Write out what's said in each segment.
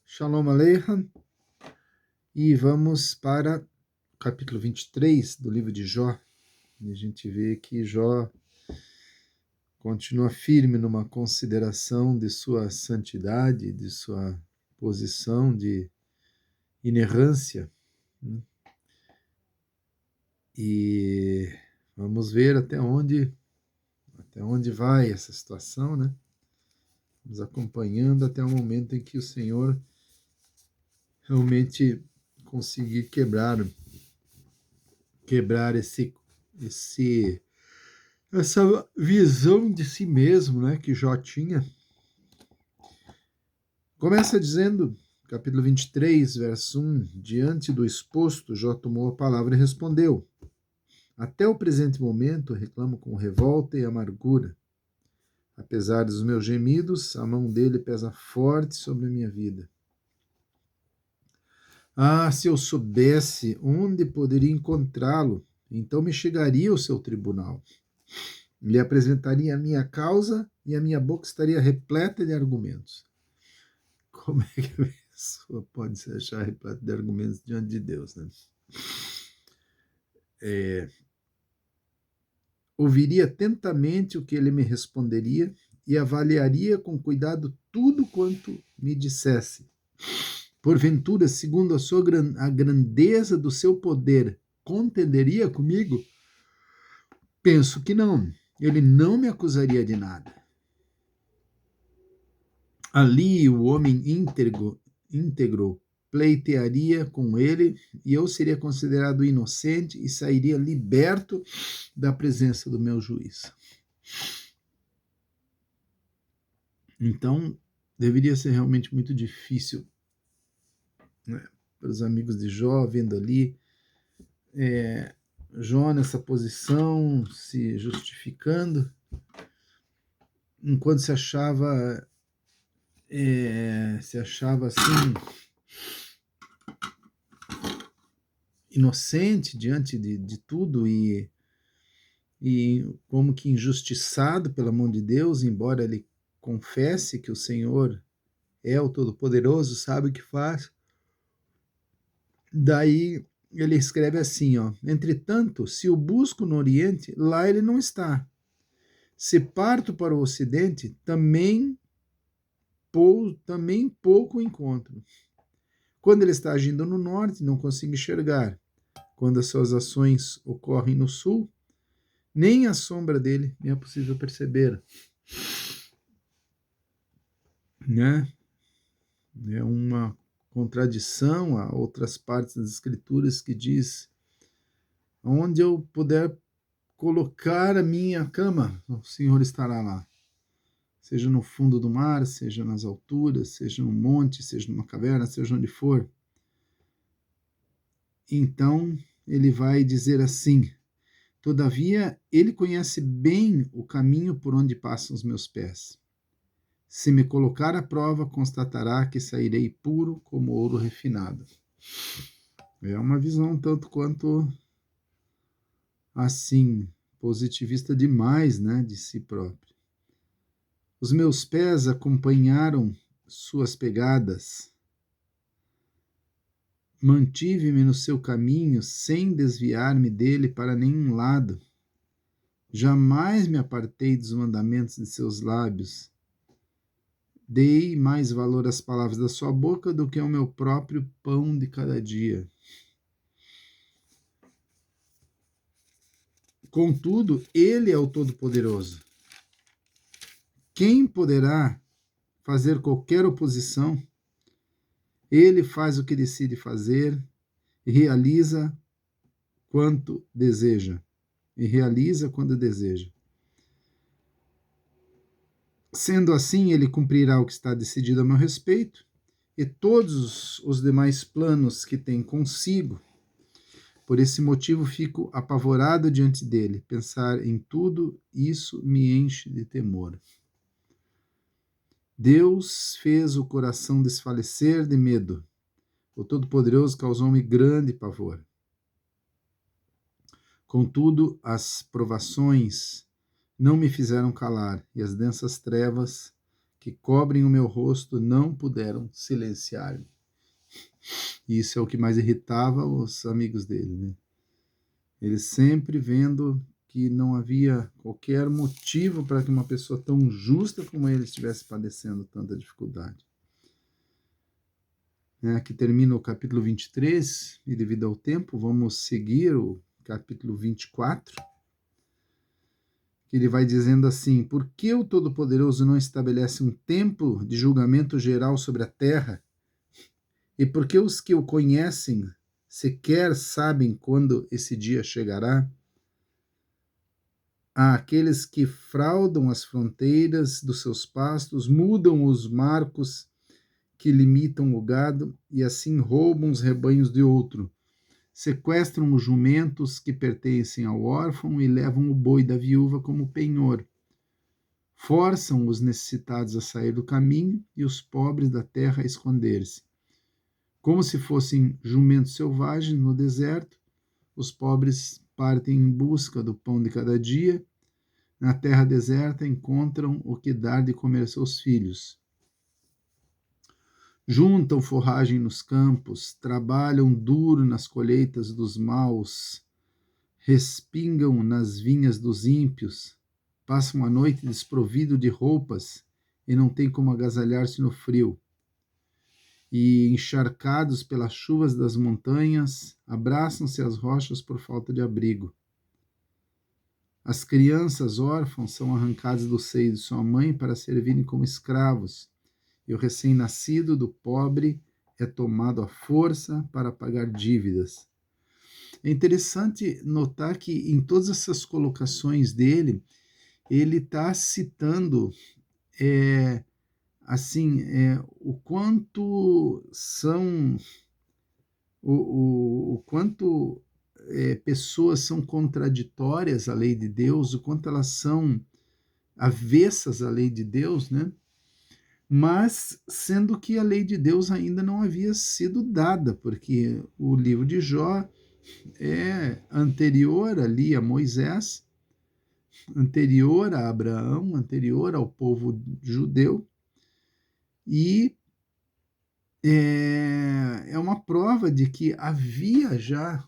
Shalom Aleichem, e vamos para o capítulo 23 do livro de Jó. E a gente vê que Jó continua firme numa consideração de sua santidade, de sua posição de inerrância, né? E vamos ver até onde vai essa situação, né? Vamos acompanhando até o momento em que o Senhor realmente conseguir quebrar essa visão de si mesmo, né, que Jó tinha. Começa dizendo, capítulo 23, verso 1, diante do exposto, Jó tomou a palavra e respondeu: até o presente momento reclamo com revolta e amargura. Apesar dos meus gemidos, a mão dele pesa forte sobre a minha vida. Ah, se eu soubesse onde poderia encontrá-lo, então me chegaria ao seu tribunal. Lhe apresentaria a minha causa e a minha boca estaria repleta de argumentos. Como é que a pessoa pode se achar repleta de argumentos diante de Deus, né? Ouviria atentamente o que ele me responderia e avaliaria com cuidado tudo quanto me dissesse. Porventura, segundo a grandeza do seu poder, contenderia comigo? Penso que não. Ele não me acusaria de nada. Ali o homem íntegro pleitearia com ele e eu seria considerado inocente e sairia liberto da presença do meu juiz. Então, deveria ser realmente muito difícil, né, para os amigos de Jó, vendo ali Jó nessa posição, se justificando, enquanto se achava assim, inocente diante de tudo e como que injustiçado pela mão de Deus, embora ele confesse que o Senhor é o Todo-Poderoso, sabe o que faz. Daí ele escreve assim, ó: entretanto, se o busco no Oriente, lá ele não está. Se parto para o Ocidente, também pouco encontro. Quando ele está agindo no Norte, não consigo enxergar. Quando as suas ações ocorrem no Sul, nem a sombra dele me é possível perceber. Né? É uma contradição a outras partes das Escrituras que diz: onde eu puder colocar a minha cama, o Senhor estará lá. Seja no fundo do mar, seja nas alturas, seja no monte, seja numa caverna, seja onde for. Então, ele vai dizer assim: todavia, ele conhece bem o caminho por onde passam os meus pés. Se me colocar à prova, constatará que sairei puro como ouro refinado. É uma visão tanto quanto assim, positivista demais, né, de si próprio. Os meus pés acompanharam suas pegadas. Mantive-me no seu caminho sem desviar-me dele para nenhum lado. Jamais me apartei dos mandamentos de seus lábios. Dei mais valor às palavras da sua boca do que ao meu próprio pão de cada dia. Contudo, ele é o Todo-Poderoso. Quem poderá fazer qualquer oposição? Ele faz o que decide fazer e realiza quanto deseja. Sendo assim, ele cumprirá o que está decidido a meu respeito e todos os demais planos que tem consigo. Por esse motivo fico apavorado diante dele. Pensar em tudo isso me enche de temor. Deus fez o coração desfalecer de medo. O Todo-Poderoso causou-me grande pavor. Contudo, as provações não me fizeram calar, e as densas trevas que cobrem o meu rosto não puderam silenciar-me. E isso é o que mais irritava os amigos dele, né? Eles sempre vendo que não havia qualquer motivo para que uma pessoa tão justa como ele estivesse padecendo tanta dificuldade. Aqui termina o capítulo 23, e devido ao tempo, vamos seguir o capítulo 24, que ele vai dizendo assim: por que o Todo-Poderoso não estabelece um tempo de julgamento geral sobre a terra? E por que os que o conhecem sequer sabem quando esse dia chegará? Há aqueles que fraudam as fronteiras dos seus pastos, mudam os marcos que limitam o gado e assim roubam os rebanhos de outro. Sequestram os jumentos que pertencem ao órfão e levam o boi da viúva como penhor. Forçam os necessitados a sair do caminho e os pobres da terra a esconder-se. Como se fossem jumentos selvagens no deserto, os pobres partem em busca do pão de cada dia. Na terra deserta encontram o que dar de comer a seus filhos. Juntam forragem nos campos, trabalham duro nas colheitas dos maus, respingam nas vinhas dos ímpios, passam a noite desprovido de roupas e não têm como agasalhar-se no frio. E, encharcados pelas chuvas das montanhas, abraçam-se às rochas por falta de abrigo. As crianças órfãs são arrancadas do seio de sua mãe para servirem como escravos, e o recém-nascido do pobre é tomado à força para pagar dívidas. É interessante notar que em todas essas colocações dele, ele está citando o quanto são o quanto pessoas são contraditórias à lei de Deus, o quanto elas são avessas à lei de Deus, né? Mas sendo que a lei de Deus ainda não havia sido dada, porque o livro de Jó é anterior ali a Moisés, anterior a Abraão, anterior ao povo judeu, e é uma prova de que havia já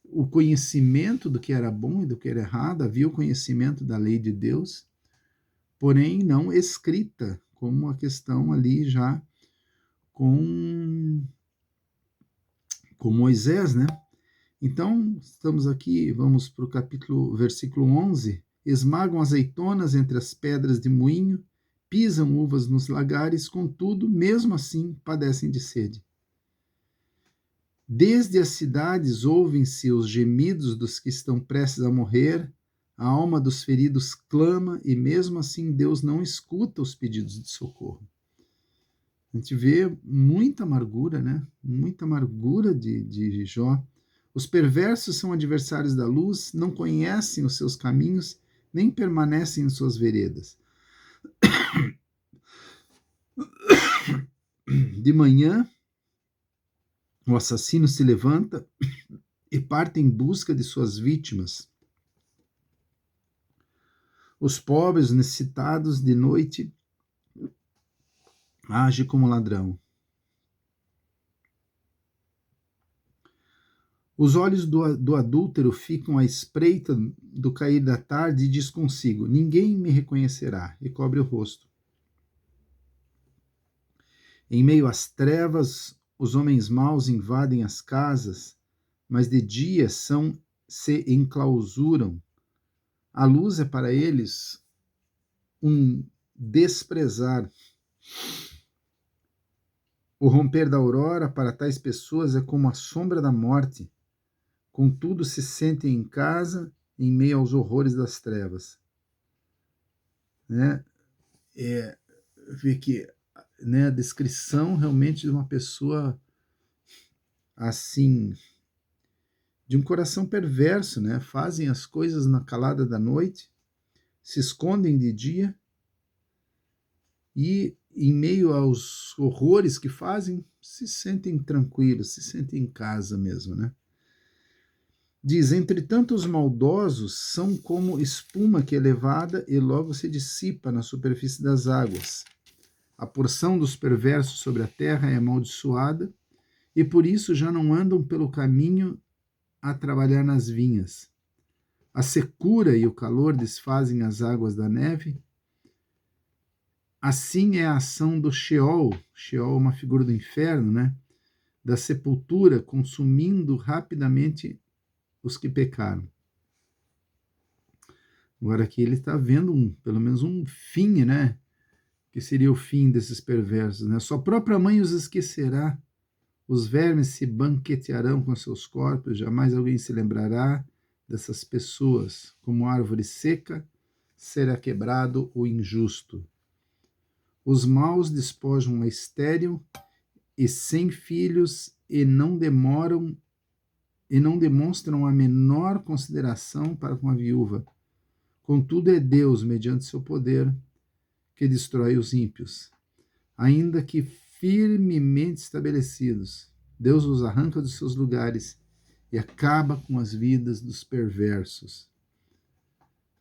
o conhecimento do que era bom e do que era errado, havia o conhecimento da lei de Deus, porém não escrita, como a questão ali já com Moisés, né? Então, estamos aqui, vamos para o versículo 11. Esmagam azeitonas entre as pedras de moinho, pisam uvas nos lagares, contudo, mesmo assim, padecem de sede. Desde as cidades ouvem-se os gemidos dos que estão prestes a morrer, a alma dos feridos clama e mesmo assim Deus não escuta os pedidos de socorro. A gente vê muita amargura, né? Muita amargura de Jó. Os perversos são adversários da luz, não conhecem os seus caminhos, nem permanecem em suas veredas. De manhã, o assassino se levanta e parte em busca de suas vítimas. Os pobres, necessitados, de noite, age como ladrão. Os olhos do adúltero ficam à espreita do cair da tarde e diz consigo: ninguém me reconhecerá, e cobre o rosto. Em meio às trevas, os homens maus invadem as casas, mas de dia se enclausuram. A luz é para eles um desprezar. O romper da aurora para tais pessoas é como a sombra da morte. Contudo, se sentem em casa em meio aos horrores das trevas. Né? Vê que, né, a descrição realmente de uma pessoa assim, de um coração perverso, né? Fazem as coisas na calada da noite, se escondem de dia e, em meio aos horrores que fazem, se sentem tranquilos, se sentem em casa mesmo, né? Diz, entretanto, os maldosos são como espuma que é levada e logo se dissipa na superfície das águas. A porção dos perversos sobre a terra é amaldiçoada, e por isso já não andam pelo caminho a trabalhar nas vinhas. A secura e o calor desfazem as águas da neve. Assim é a ação do Sheol. Sheol é uma figura do inferno, né? Da sepultura, consumindo rapidamente os que pecaram. Agora aqui ele está vendo pelo menos um fim, né? Que seria o fim desses perversos, né? Sua própria mãe os esquecerá. Os vermes se banquetearão com seus corpos, jamais alguém se lembrará dessas pessoas. Como árvore seca, será quebrado o injusto. Os maus despojam a estéril e sem filhos e não demonstram a menor consideração para com a viúva. Contudo, é Deus, mediante seu poder, que destrói os ímpios. Ainda que firmemente estabelecidos, Deus os arranca dos seus lugares e acaba com as vidas dos perversos.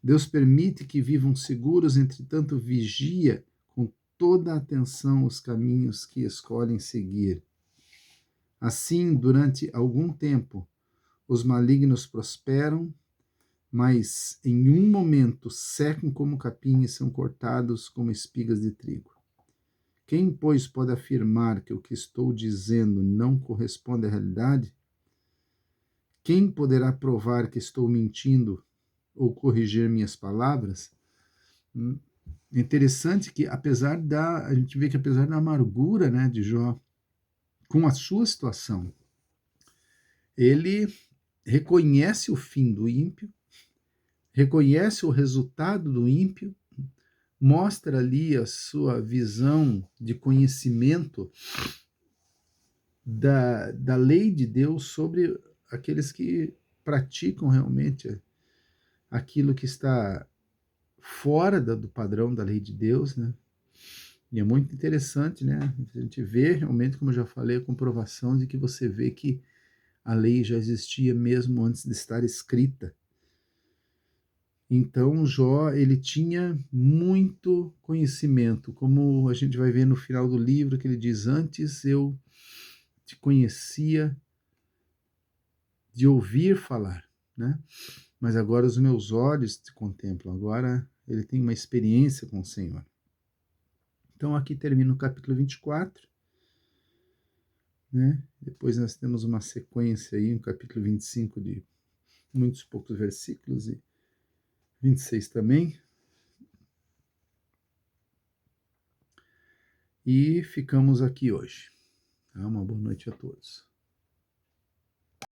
Deus permite que vivam seguros, entretanto vigia com toda a atenção os caminhos que escolhem seguir. Assim, durante algum tempo, os malignos prosperam, mas em um momento secam como capim e são cortados como espigas de trigo. Quem, pois, pode afirmar que o que estou dizendo não corresponde à realidade? Quem poderá provar que estou mentindo ou corrigir minhas palavras? É interessante que, a gente vê que apesar da amargura, né, de Jó com a sua situação, ele reconhece o fim do ímpio, reconhece o resultado do ímpio, mostra ali a sua visão de conhecimento da lei de Deus sobre aqueles que praticam realmente aquilo que está fora do padrão da lei de Deus, né? E é muito interessante, né? A gente vê realmente, como eu já falei, a comprovação de que você vê que a lei já existia mesmo antes de estar escrita. Então, Jó, ele tinha muito conhecimento, como a gente vai ver no final do livro, que ele diz, antes eu te conhecia de ouvir falar, né? Mas agora os meus olhos te contemplam. Agora ele tem uma experiência com o Senhor. Então aqui termina o capítulo 24, né? Depois nós temos uma sequência aí, um capítulo 25 de muitos poucos versículos e 26 também. E ficamos aqui hoje. Uma boa noite a todos.